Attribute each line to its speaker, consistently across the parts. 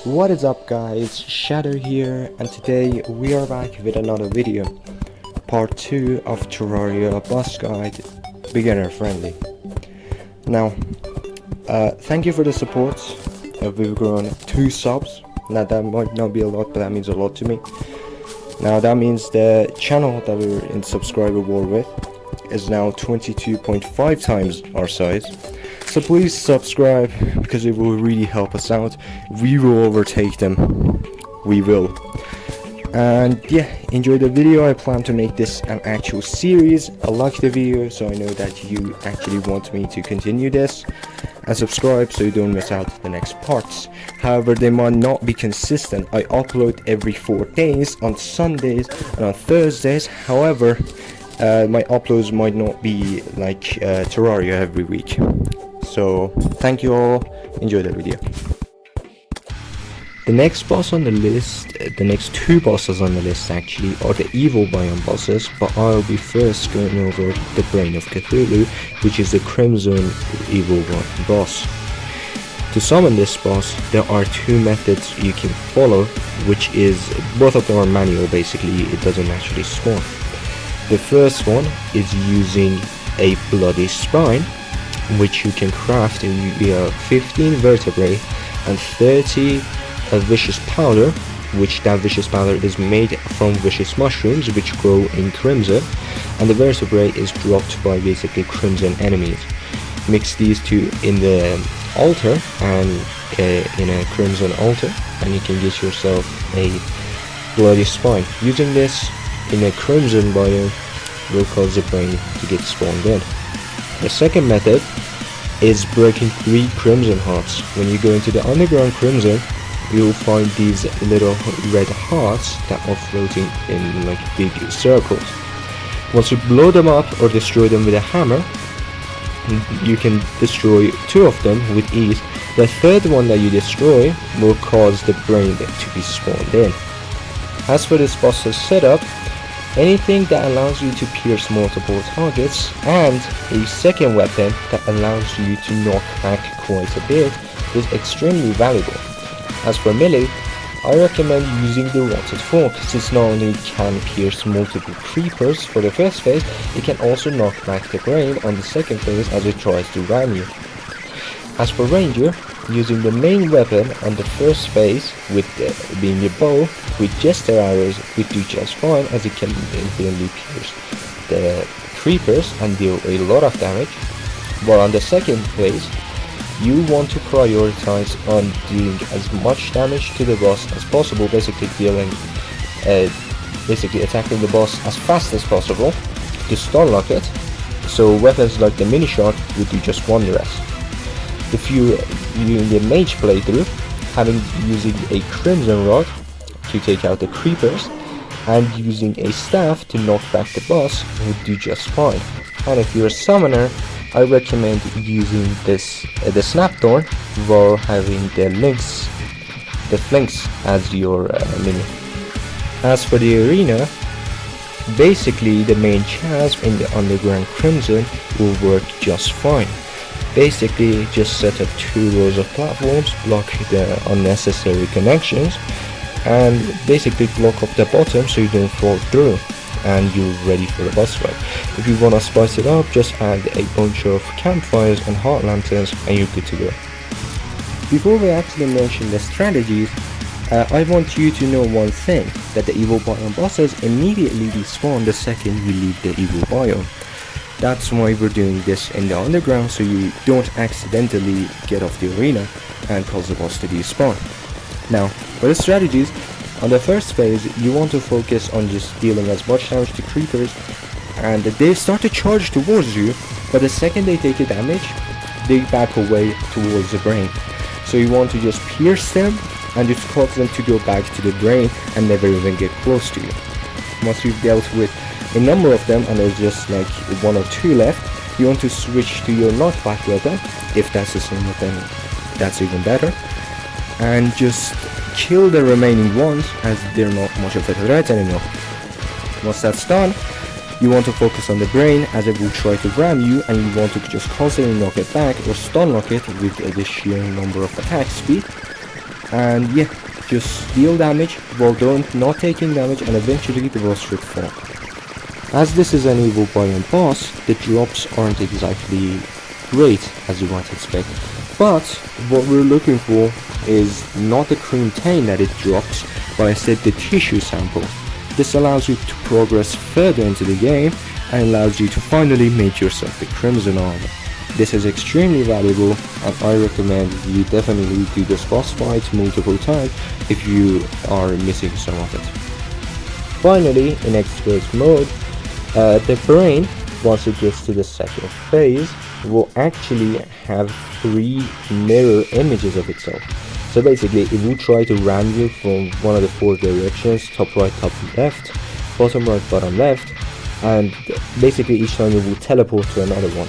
Speaker 1: What is up guys, Shadow here, and today we are back with another video, part 2 of Terraria boss guide, beginner friendly. Now, thank you for the support. We've grown 2 subs. Now that might not be a lot, but that means a lot to me. Now that means the channel that we're in subscriber war with is now 22.5 times our size. So please subscribe, because it will really help us out. We will overtake them. We will. And yeah, enjoy the video. I plan to make this an actual series. I like the video, so I know that you actually want me to continue this. And subscribe so you don't miss out the next parts. However, they might not be consistent. I upload every 4 days on Sundays and on Thursdays. However, my uploads might not be like Terraria every week. So thank you all, enjoy the video. The next boss on the list, the next 2 bosses on the list actually, are the evil biome bosses, but I'll be first going over the Brain of Cthulhu, which is the Crimson evil boss. To summon this boss, there are 2 methods you can follow, which is, both of them are manual basically, it doesn't actually spawn. The first one is using a bloody spine, which you can craft via 15 vertebrae and 30 vicious powder, which that vicious powder is made from vicious mushrooms which grow in crimson, and the vertebrae is dropped by basically crimson enemies. Mix these 2 in the altar and in a crimson altar, and you can get yourself a bloody spine. Using this in a crimson biome will cause the brain to get spawned in. The second method is breaking 3 crimson hearts. When you go into the underground crimson, you'll find these little red hearts that are floating in like big circles. Once you blow them up or destroy them with a hammer, you can destroy 2 of them with ease. The third one that you destroy will cause the brain to be spawned in. As for this boss's setup, anything that allows you to pierce multiple targets, and a second weapon that allows you to knock back quite a bit is extremely valuable. As for melee, I recommend using the Rotted Fork, since not only can pierce multiple creepers for the first phase, it can also knock back the brain on the second phase as it tries to ram you. As for ranger, using the main weapon on the first phase, with being a bow, with jester arrows would do just fine, as it can infinitely pierce the creepers and deal a lot of damage. While on the second phase, you want to prioritize on doing as much damage to the boss as possible, basically attacking the boss as fast as possible to stun lock it, so weapons like the mini shot would do just wonders. If you're in the mage playthrough, using a crimson rod to take out the creepers and using a staff to knock back the boss would do just fine. And if you're a summoner, I recommend using the snapthorn while having the flinks as your minion. As for the arena, basically the main chasm in the underground crimson will work just fine. Basically just set up 2 rows of platforms, block the unnecessary connections, and basically block off the bottom so you don't fall through, and you're ready for the boss fight. If you wanna spice it up, just add a bunch of campfires and heart lanterns and you're good to go. Before we actually mention the strategies, I want you to know one thing, that the evil biome bosses immediately despawn the second you leave the evil biome. That's why we're doing this in the underground, so you don't accidentally get off the arena and cause the boss to despawn. Now, for the strategies, on the first phase, you want to focus on just dealing as much damage to creepers, and they start to charge towards you, but the second they take a damage, they back away towards the brain. So you want to just pierce them and just cause them to go back to the brain and never even get close to you. Once you've dealt with a number of them and there's just like 1 or 2 left, you want to switch to your knockback weapon. If that's the same weapon, that's even better, and just kill the remaining ones, as they're not much of a threat anymore. Once that's done, you want to focus on the brain, as it will try to ram you, and you want to just constantly knock it back or stun lock it with the sheer number of attack speed. and yeah, just deal damage while not taking damage, and eventually the boss should fall. As this is an evil biome boss, the drops aren't exactly great as you might expect, but what we're looking for is not the cream taint that it drops, but instead the tissue sample. This allows you to progress further into the game and allows you to finally make yourself the crimson armor. This is extremely valuable, and I recommend you definitely do this boss fight multiple times if you are missing some of it. Finally, in expert mode, the brain, once it gets to the second phase, will actually have 3 mirror images of itself. So basically, it will try to ram you from one of the 4 directions: top right, top left, bottom right, bottom left, and basically each time it will teleport to another one.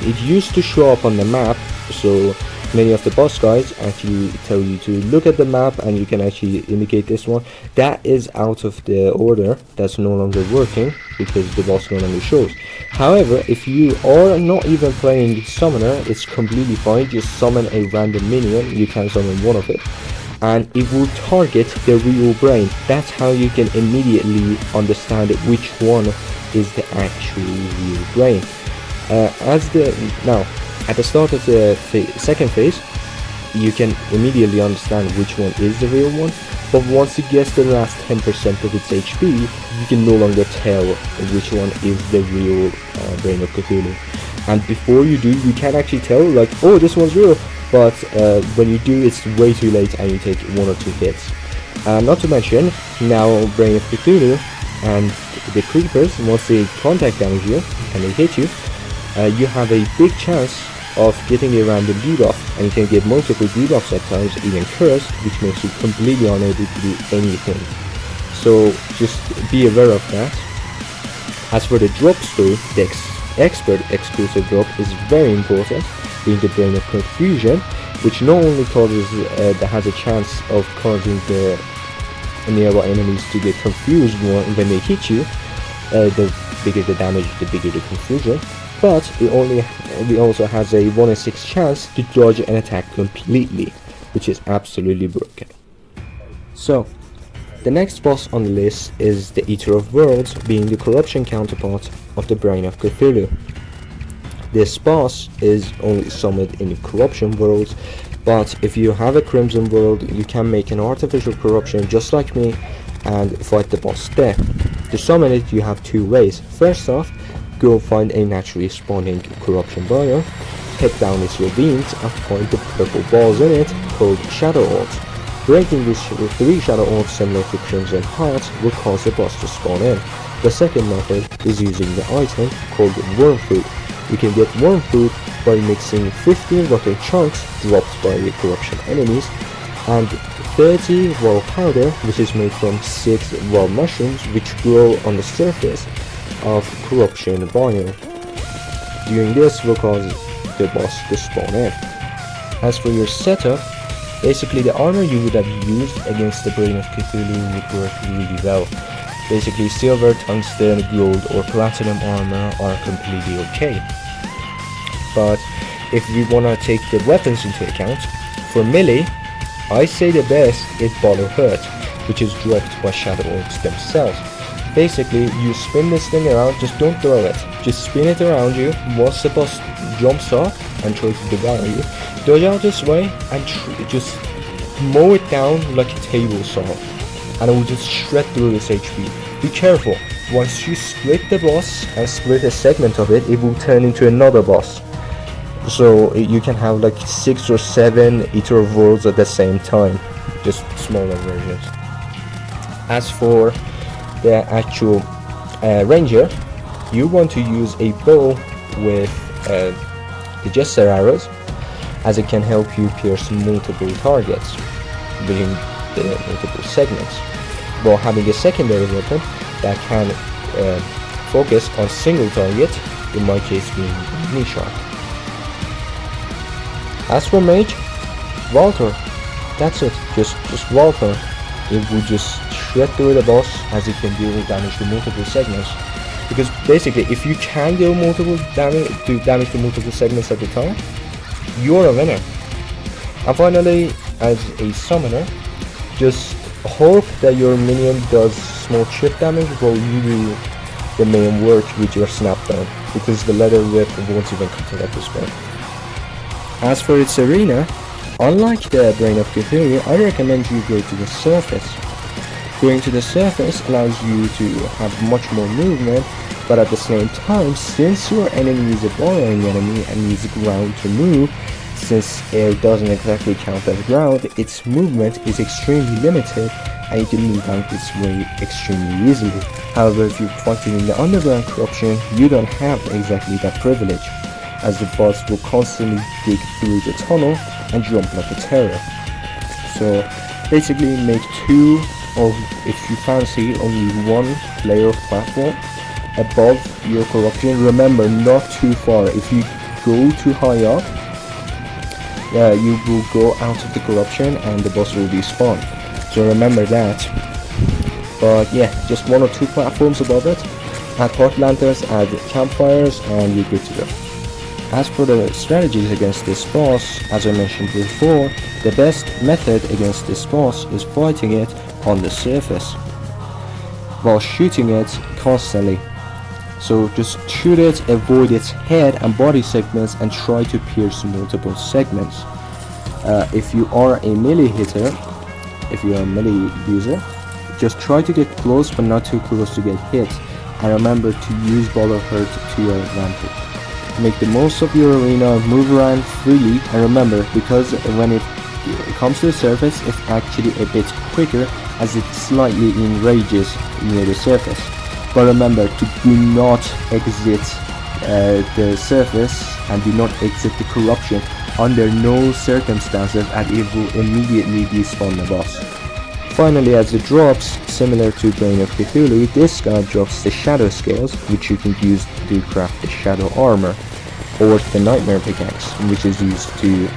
Speaker 1: It used to show up on the map, so many of the boss guides actually tell you to look at the map and you can actually indicate this one. That is out of the order, that's no longer working because the boss no longer shows. However, if you are not even playing Summoner, it's completely fine. Just summon a random minion, you can summon one of it, and it will target the real brain. That's how you can immediately understand which one is the actual real brain. Now, at the start of the second phase, you can immediately understand which one is the real one, but once it gets to the last 10% of its HP, you can no longer tell which one is the real brain of Cthulhu. And before you do, you can actually tell, like, oh, this one's real, but when you do, it's way too late and you take 1 or 2 hits. Not to mention, now Brain of Cthulhu and the creepers, once they contact damage you and they hit you, you have a big chance of getting a random debuff, and you can get multiple debuffs at times, even cursed, which makes you completely unable to do anything. So just be aware of that. As for the drops though, the expert exclusive drop is very important, being the Brain of Confusion, which not only causes that has a chance of causing the nearby enemies to get confused when they hit you. The bigger the damage, the bigger the confusion. But it also has a 1 in 6 chance to dodge an attack completely, which is absolutely broken. So, the next boss on the list is the Eater of Worlds, being the corruption counterpart of the Brain of Cthulhu. This boss is only summoned in corruption worlds, but if you have a crimson world, you can make an artificial corruption just like me and fight the boss there. To summon it, you have 2 ways. First off, go find a naturally spawning corruption biome, head down its ravines and find the purple balls in it called shadow orbs. Breaking these 3 shadow orbs similar to crimson hearts will cause the boss to spawn in. The second method is using the item called worm food. You can get worm food by mixing 15 rotten chunks dropped by the corruption enemies and 30 raw powder, which is made from 6 raw mushrooms which grow on the surface of corruption biome. Doing this will cause the boss to spawn in. As for your setup, basically the armor you would have used against the Brain of Cthulhu would work really well. Basically silver, tungsten, gold or platinum armor are completely okay. But if we wanna take the weapons into account, for melee, I say the best is Ball of Hurt, which is dropped by shadow orbs themselves. Basically, you spin this thing around, just don't throw it. Just spin it around you. Once the boss jumps off and tries to devour you, dodge out this way and just mow it down like a table saw. And it will just shred through its HP. Be careful. Once you split the boss and split a segment of it, it will turn into another boss. So you can have like 6 or 7 Eater of Worlds at the same time. Just smaller versions. As for the actual ranger, you want to use a bow with the Jester arrows, as it can help you pierce multiple targets within the multiple segments, while having a secondary weapon that can focus on single target, in my case being knee sharp. As for mage, Walter, that's it, just Walter. It will just shred through the boss, as it can deal damage to multiple segments. Because basically, if you can deal damage to multiple segments at a time, you're a winner. And finally, as a summoner, just hope that your minion does small chip damage while you do the main work with your snapdown, because the leather whip won't even cut it at this point. As for its arena, unlike the Brain of Cthulhu, I recommend you go to the surface. Going to the surface allows you to have much more movement, but at the same time, since your enemy is a burrowing enemy and needs ground to move, since air doesn't exactly count as ground, its movement is extremely limited and you can move out this way extremely easily. However, if you're fighting in the underground corruption, you don't have exactly that privilege, as the boss will constantly dig through the tunnel and jump like a terror. So basically make two, or if you fancy, only one layer of platform above your corruption. Remember, not too far. If you go too high up, you will go out of the corruption and the boss will despawn. So remember that. But yeah, just one or two platforms above it. Add hot lanterns, add campfires, and you're good to go. As for the strategies against this boss, as I mentioned before, the best method against this boss is fighting it on the surface while shooting it constantly. So just shoot it, avoid its head and body segments, and try to pierce multiple segments. If you are a melee hitter, if you are a melee user, just try to get close but not too close to get hit, and remember to use Ball of Hurt to your advantage. Make the most of your arena, move around freely, and remember, because when it comes to the surface, it's actually a bit quicker as it slightly enrages near the surface. But remember to do not exit the surface and do not exit the corruption under no circumstances, and it will immediately despawn the boss. Finally, as it drops, similar to Brain of Cthulhu, this guy drops the shadow scales, which you can use to craft the shadow armor, or the nightmare pickaxe, which is used to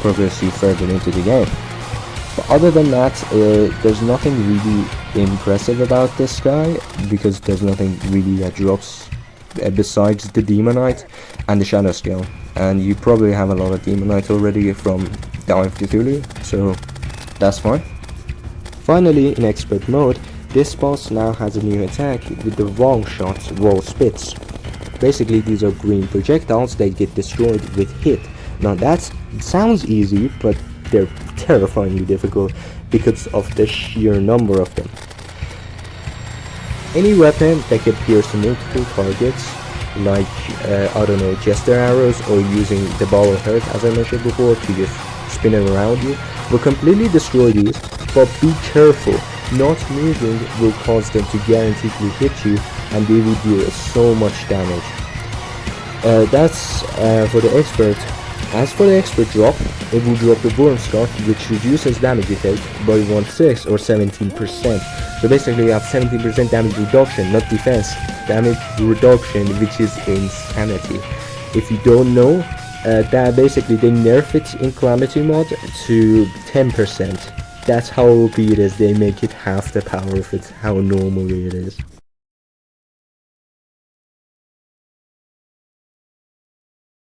Speaker 1: progress you further into the game. But other than that, there's nothing really impressive about this guy, because there's nothing really that drops besides the Demonite and the Shadow Scale, and you probably have a lot of Demonite already from Dawn of Cthulhu, so that's fine. Finally, in expert mode, this boss now has a new attack with the wrong shots, wall spits. Basically, these are green projectiles that get destroyed with hit. Now that sounds easy, but they're terrifyingly difficult because of the sheer number of them. Any weapon that can pierce multiple targets, like I don't know, jester arrows, or using the Ball of Hurt as I mentioned before to just spin it around you, will completely destroy these. But be careful, not moving will cause them to guaranteedly hit you, and they will deal so much damage. That's for the expert. As for the expert drop, it will drop the Worm Scarf, which reduces damage you take by 1/6 or 17%. So basically you have 17% damage reduction, not defense, damage reduction, which is insanity. If you don't know, that basically they nerf it in Calamity mod to 10%. That's how OP it is. They make it half the power of it, how normally it is.